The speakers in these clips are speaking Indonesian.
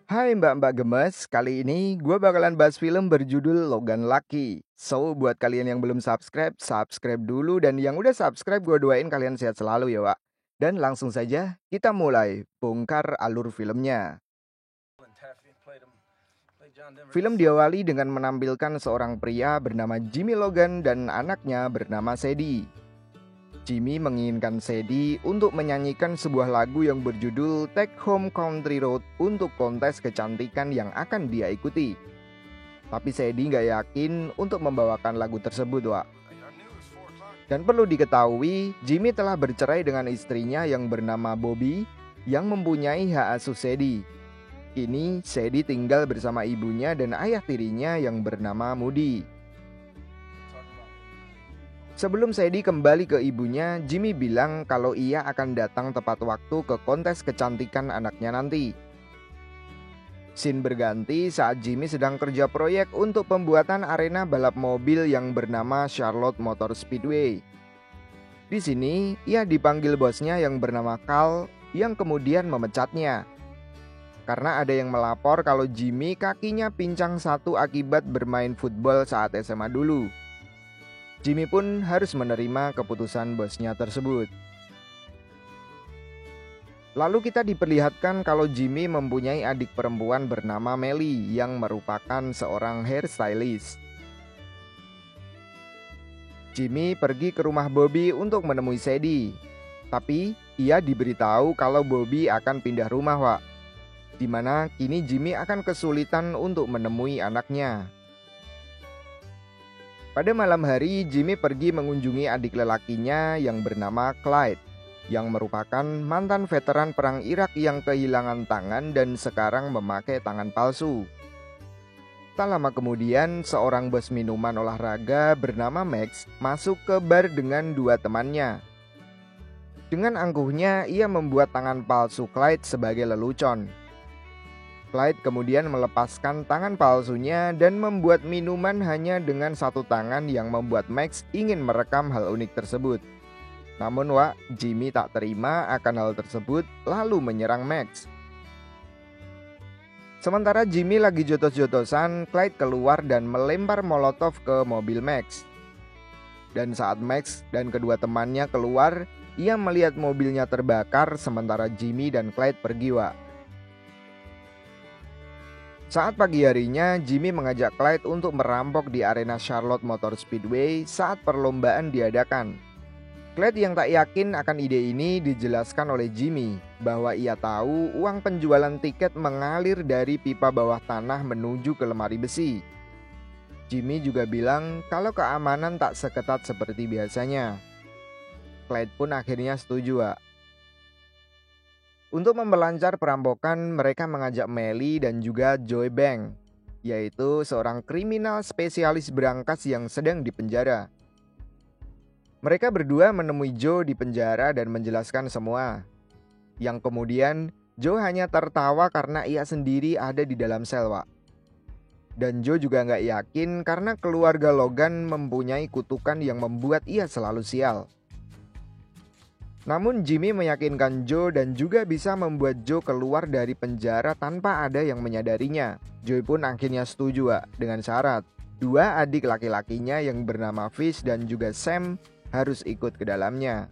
Hai mbak-mbak gemes, kali ini gue bakalan bahas film berjudul Logan Lucky. So, buat kalian yang belum subscribe, subscribe dulu. Dan yang udah subscribe, gue doain kalian sehat selalu ya Wak. Dan langsung saja, kita mulai bongkar alur filmnya. Film diawali dengan menampilkan seorang pria bernama Jimmy Logan dan anaknya bernama Sadie. Jimmy menginginkan Sadie untuk menyanyikan sebuah lagu yang berjudul Take Home Country Road untuk kontes kecantikan yang akan dia ikuti. Tapi Sadie nggak yakin untuk membawakan lagu tersebut, Wak. Dan perlu diketahui, Jimmy telah bercerai dengan istrinya yang bernama Bobby yang mempunyai hak asuh Sadie. Kini Sadie tinggal bersama ibunya dan ayah tirinya yang bernama Moody. Sebelum Sadie kembali ke ibunya, Jimmy bilang kalau ia akan datang tepat waktu ke kontes kecantikan anaknya nanti. Scene berganti saat Jimmy sedang kerja proyek untuk pembuatan arena balap mobil yang bernama Charlotte Motor Speedway. Di sini, ia dipanggil bosnya yang bernama Carl yang kemudian memecatnya. Karena ada yang melapor kalau Jimmy kakinya pincang satu akibat bermain football saat SMA dulu. Jimmy pun harus menerima keputusan bosnya tersebut. Lalu kita diperlihatkan kalau Jimmy mempunyai adik perempuan bernama Melly yang merupakan seorang hairstylist. Jimmy pergi ke rumah Bobby untuk menemui Sadie. Tapi ia diberitahu kalau Bobby akan pindah rumah, Wak. Dimana kini Jimmy akan kesulitan untuk menemui anaknya. Pada malam hari, Jimmy pergi mengunjungi adik lelakinya yang bernama Clyde, yang merupakan mantan veteran perang Irak yang kehilangan tangan dan sekarang memakai tangan palsu. Tak lama kemudian, seorang bos minuman olahraga bernama Max masuk ke bar dengan dua temannya. Dengan angkuhnya, ia membuat tangan palsu Clyde sebagai lelucon. Clyde kemudian melepaskan tangan palsunya dan membuat minuman hanya dengan satu tangan yang membuat Max ingin merekam hal unik tersebut. Namun Wak, Jimmy tak terima akan hal tersebut lalu menyerang Max. Sementara Jimmy lagi jotos-jotosan, Clyde keluar dan melempar molotov ke mobil Max. Dan saat Max dan kedua temannya keluar, ia melihat mobilnya terbakar sementara Jimmy dan Clyde pergi, Wak. Saat pagi harinya, Jimmy mengajak Clyde untuk merampok di arena Charlotte Motor Speedway saat perlombaan diadakan. Clyde yang tak yakin akan ide ini dijelaskan oleh Jimmy bahwa ia tahu uang penjualan tiket mengalir dari pipa bawah tanah menuju ke lemari besi. Jimmy juga bilang kalau keamanan tak seketat seperti biasanya. Clyde pun akhirnya setuju, Wak. Untuk memperlancar perampokan, mereka mengajak Melly dan juga Joy Bank, yaitu seorang kriminal spesialis berangkas yang sedang dipenjara. Mereka berdua menemui Joe di penjara dan menjelaskan semua. Yang kemudian, Joe hanya tertawa karena ia sendiri ada di dalam sel, Wak. Dan Joe juga nggak yakin karena keluarga Logan mempunyai kutukan yang membuat ia selalu sial. Namun Jimmy meyakinkan Joe dan juga bisa membuat Joe keluar dari penjara tanpa ada yang menyadarinya. Joe pun akhirnya setuju, Wak, dengan syarat dua adik laki-lakinya yang bernama Fish dan juga Sam harus ikut ke dalamnya.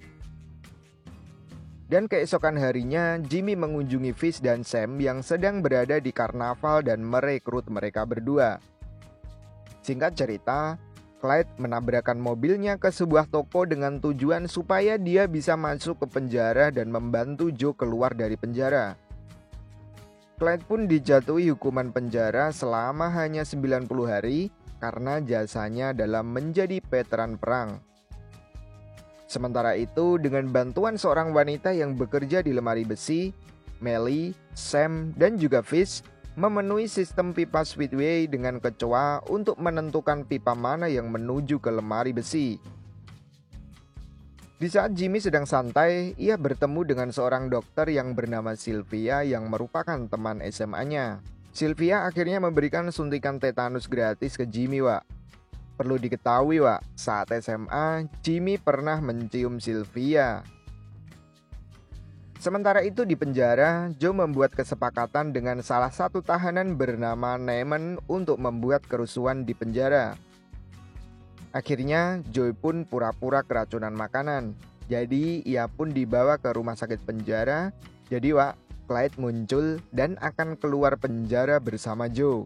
Dan keesokan harinya Jimmy mengunjungi Fish dan Sam yang sedang berada di karnaval dan merekrut mereka berdua. Singkat cerita, Clyde menabrakkan mobilnya ke sebuah toko dengan tujuan supaya dia bisa masuk ke penjara dan membantu Joe keluar dari penjara. Clyde pun dijatuhi hukuman penjara selama hanya 90 hari karena jasanya dalam menjadi veteran perang. Sementara itu, dengan bantuan seorang wanita yang bekerja di lemari besi, Melly, Sam, dan juga Fish memenuhi sistem pipa speedway dengan kecoa untuk menentukan pipa mana yang menuju ke lemari besi. Di saat Jimmy sedang santai, ia bertemu dengan seorang dokter yang bernama Sylvia yang merupakan teman SMA-nya. Sylvia akhirnya memberikan suntikan tetanus gratis ke Jimmy, Wak. Perlu diketahui, Wak, saat SMA, Jimmy pernah mencium Sylvia. Sementara itu di penjara, Joe membuat kesepakatan dengan salah satu tahanan bernama Neiman untuk membuat kerusuhan di penjara. Akhirnya Joe pun pura-pura keracunan makanan. Jadi ia pun dibawa ke rumah sakit penjara. Jadi Clyde muncul dan akan keluar penjara bersama Joe.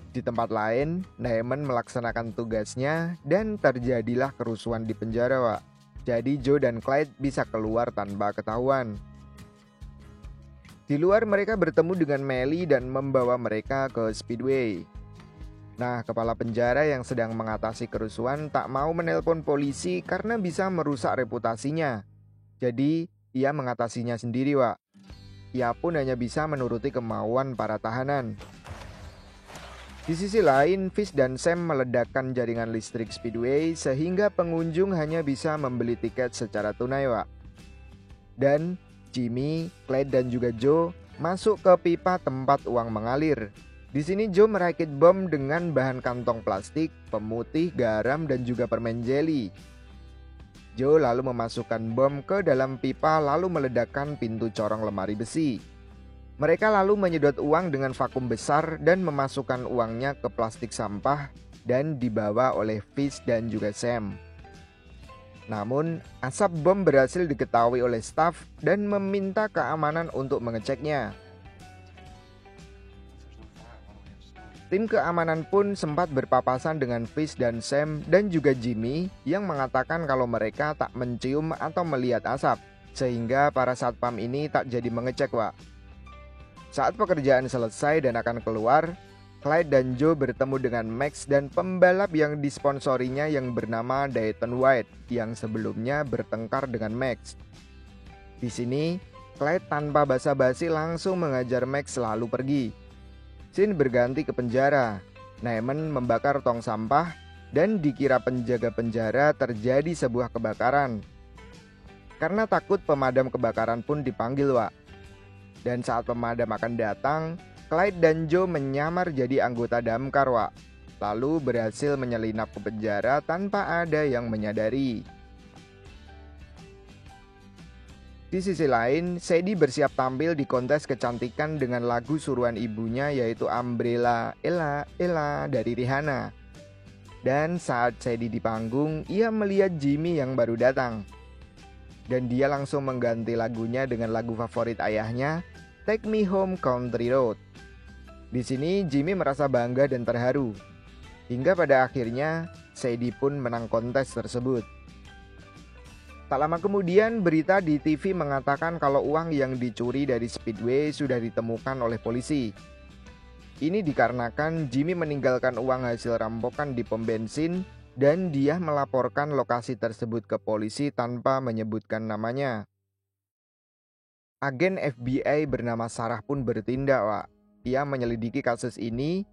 Di tempat lain, Neiman melaksanakan tugasnya dan terjadilah kerusuhan di penjara, Jadi Joe dan Clyde bisa keluar tanpa ketahuan. Di luar mereka bertemu dengan Melly dan membawa mereka ke Speedway. Nah, kepala penjara yang sedang mengatasi kerusuhan tak mau menelpon polisi karena bisa merusak reputasinya. Jadi, ia mengatasinya sendiri, Ia pun hanya bisa menuruti kemauan para tahanan. Di sisi lain, Fish dan Sam meledakkan jaringan listrik Speedway sehingga pengunjung hanya bisa membeli tiket secara tunai, Dan Jimmy, Clyde dan juga Joe masuk ke pipa tempat uang mengalir. Di sini Joe merakit bom dengan bahan kantong plastik, pemutih, garam dan juga permen jeli. Joe lalu memasukkan bom ke dalam pipa lalu meledakkan pintu corong lemari besi. Mereka lalu menyedot uang dengan vakum besar dan memasukkan uangnya ke plastik sampah dan dibawa oleh Fish dan juga Sam. Namun, asap bom berhasil diketahui oleh staf dan meminta keamanan untuk mengeceknya. Tim keamanan pun sempat berpapasan dengan Fish dan Sam dan juga Jimmy yang mengatakan kalau mereka tak mencium atau melihat asap, sehingga para satpam ini tak jadi mengecek, Saat pekerjaan selesai dan akan keluar, Clyde dan Joe bertemu dengan Max dan pembalap yang disponsorinya yang bernama Dayton White yang sebelumnya bertengkar dengan Max. Di sini, Clyde tanpa basa-basi langsung mengajar Max lalu pergi. Scene berganti ke penjara. Neiman membakar tong sampah dan dikira penjaga penjara terjadi sebuah kebakaran. Karena takut pemadam kebakaran pun dipanggil, Dan saat pemadam akan datang, Clyde dan Joe menyamar jadi anggota damkar, Lalu berhasil menyelinap ke penjara tanpa ada yang menyadari. Di sisi lain, Sadie bersiap tampil di kontes kecantikan dengan lagu suruhan ibunya yaitu Umbrella Ella Ella dari Rihanna. Dan saat Sadie di panggung, ia melihat Jimmy yang baru datang. Dan dia langsung mengganti lagunya dengan lagu favorit ayahnya, Take Me Home Country Road. Di sini Jimmy merasa bangga dan terharu. Hingga pada akhirnya Sadie pun menang kontes tersebut. Tak lama kemudian berita di TV mengatakan kalau uang yang dicuri dari Speedway sudah ditemukan oleh polisi. Ini dikarenakan Jimmy meninggalkan uang hasil rampokan di pom bensin dan dia melaporkan lokasi tersebut ke polisi tanpa menyebutkan namanya. Agen FBI bernama Sarah pun bertindak, Ia menyelidiki kasus ini.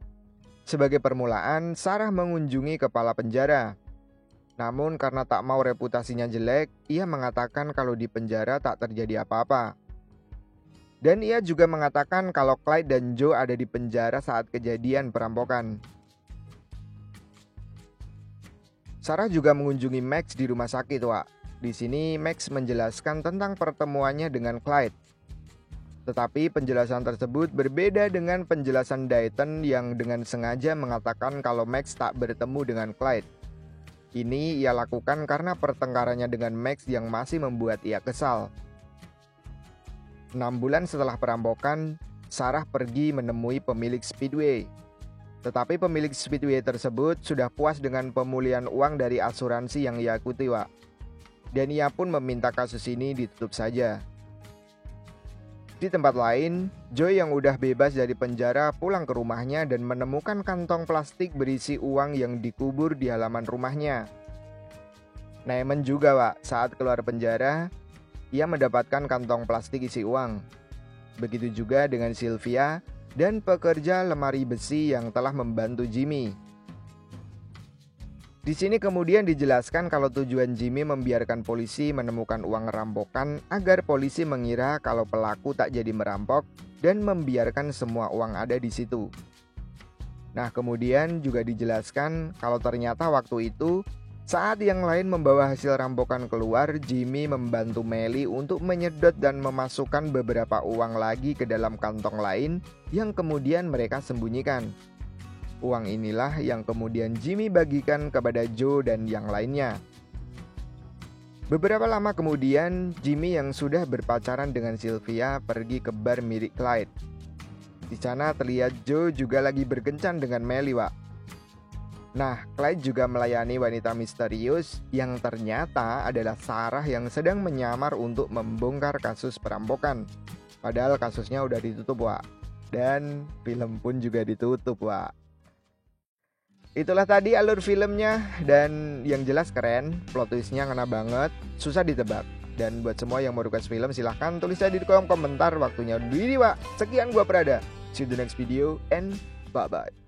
Sebagai permulaan, Sarah mengunjungi kepala penjara. Namun karena tak mau reputasinya jelek, ia mengatakan kalau di penjara tak terjadi apa-apa. Dan ia juga mengatakan kalau Clyde dan Joe ada di penjara saat kejadian perampokan. Sarah juga mengunjungi Max di rumah sakit, Di sini Max menjelaskan tentang pertemuannya dengan Clyde. Tetapi penjelasan tersebut berbeda dengan penjelasan Dayton yang dengan sengaja mengatakan kalau Max tak bertemu dengan Clyde. Ini ia lakukan karena pertengkarannya dengan Max yang masih membuat ia kesal. 6 bulan setelah perampokan, Sarah pergi menemui pemilik Speedway. Tetapi pemilik Speedway tersebut sudah puas dengan pemulihan uang dari asuransi yang ia ikuti, Dan ia pun meminta kasus ini ditutup saja. Di tempat lain, Joe yang udah bebas dari penjara pulang ke rumahnya dan menemukan kantong plastik berisi uang yang dikubur di halaman rumahnya. Neiman juga, saat keluar penjara, ia mendapatkan kantong plastik isi uang. Begitu juga dengan Sylvia dan pekerja lemari besi yang telah membantu Jimmy. Di sini kemudian dijelaskan kalau tujuan Jimmy membiarkan polisi menemukan uang rampokan agar polisi mengira kalau pelaku tak jadi merampok dan membiarkan semua uang ada di situ. Nah, kemudian juga dijelaskan kalau ternyata waktu itu Saat yang lain membawa hasil rampokan keluar, Jimmy membantu Melly untuk menyedot dan memasukkan beberapa uang lagi ke dalam kantong lain yang kemudian mereka sembunyikan. Uang inilah yang kemudian Jimmy bagikan kepada Joe dan yang lainnya. Beberapa lama kemudian, Jimmy yang sudah berpacaran dengan Sylvia pergi ke bar milik Clyde. Di sana terlihat Joe juga lagi berkencan dengan Melly, Wak. Nah, Clyde juga melayani wanita misterius yang ternyata adalah Sarah yang sedang menyamar untuk membongkar kasus perampokan. Padahal kasusnya udah ditutup, Wak. Dan film pun juga ditutup, Wak. Itulah tadi alur filmnya, dan yang jelas keren, plot twistnya ngena banget, susah ditebak. Dan buat semua yang mau request film, silahkan tulis aja di kolom komentar. Waktunya undur diri, Wak. Sekian gua Prada. See you in the next video and bye-bye.